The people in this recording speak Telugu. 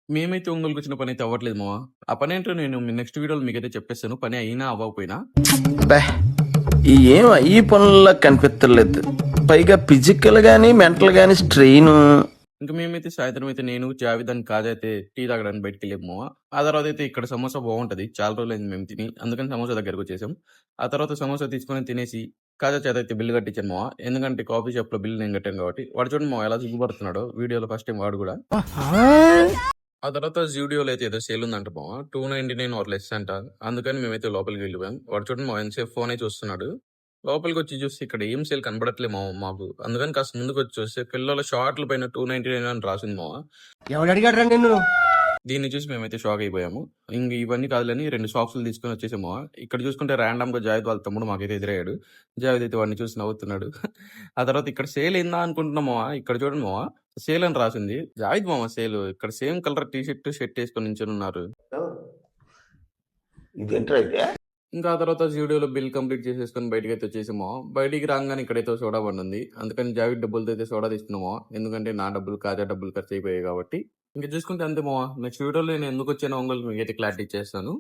మేమైతే ఒంగోలుకొచ్చిన పనైతే అవ్వట్లేదు మావ. ఆ పనేంటో నేను నెక్స్ట్ వీడియోలో మీకైతే చెప్పేస్తాను. పని అయినా అవ్వకపోయినా. అబ్బే ఏం ఈ పనుల్లో కనిపించలేదు. పైగా ఫిజికల్ గానీ మెంటల్ గానీ స్ట్రెయిన్. ఇంక మేమైతే సాయంత్రం అయితే నేను, జావేద్ అండ్ కాజా అయితే టీ తాగడానికి బయటికెళ్ళాము మావ. ఆ తర్వాత అయితే ఇక్కడ సమోసా బావుంటది. చాలా రోజులైంది మేము తిని. అందుకని సమోసా దగ్గరకొచ్చేసాం. ఆ తర్వాత సమోసా తీసుకొని తినేసి కాజా చేత అయితే బిల్లు కట్టించాను మావ. ఎందుకంటే కాఫీ షాప్‌లో బిల్ నేను కట్టాను కాబట్టి. వాడు చూడండి మావ ఎలా సిగ్గుపడుతున్నాడో వీడియోలో ఫస్ట్ టైమ్ వాడు గూడా. ఆ తర్వాత జూడియోలో అయితే ఏదో సేల్ ఉందంట మావ. 299 ఆర్ లెస్ అంట. అందుకని మేమైతే లోపలికి వెళ్ళిపోయాం. వాడు చూడండి మావ ఎంతసేపు ఫోనే చూస్తున్నాడు. లోపలికొచ్చి చూస్తే ఇక్కడ ఏం సేల్ కనపడట్లే మావ మాకు. అందుకని కాస్త ముందుకొచ్చి చూస్తే పిల్లల షార్ట్‌ల పైన 299 అని రాసుంది మావ. ఎవడు అడిగాడురా నిన్ను? దీన్ని చూసి మేమైతే షాక్ అయిపోయాము. ఇంక ఇవన్నీ కాదులని 2 సాక్సులు తీసుకొని వచ్చేసాము మావ. ఇక్కడ చూసుకుంటే ర్యాండమ్‌గా జావేద్ వాళ్ళ తమ్ముడు మాకైతే ఎదురయ్యాడు. జావేద్ అయితే వాడిని చూసి నవ్వుతున్నాడు. ఆ తర్వాత ఇక్కడ సేల్ ఏందా అనుకుంటున్నాం మావ. ఇక్కడ చూడండి మావ సేల్ అని రాసుంది. జావేద్ మావ సేలు. ఇక్కడ same colour T shirt, shirt ఏసుకొని నించొనున్నారు. ఇంకా ఆ తర్వాత జూడియోలో బిల్ కంప్లీట్ చేసేసుకొని బయటికైతే వచ్చేసాము. బయటికి రాగానే ఇక్కడైతే సోడా బండి ఉంది. అందుకని జావేద్ డబ్బులతో అయితే సోడా తీసుకున్నాము. ఎందుకంటే నా డబ్బులు, కాజా డబ్బులు ఖర్చయిపోయాయి కాబట్టి. ఇంక చూసుకుంటే అంతే మావ. నెక్స్ట్ వీడియోలో నేను ఎందుకొచ్చానో ఒంగోలుకి మీకైతే క్లారిటీ ఇచ్చేస్తాను.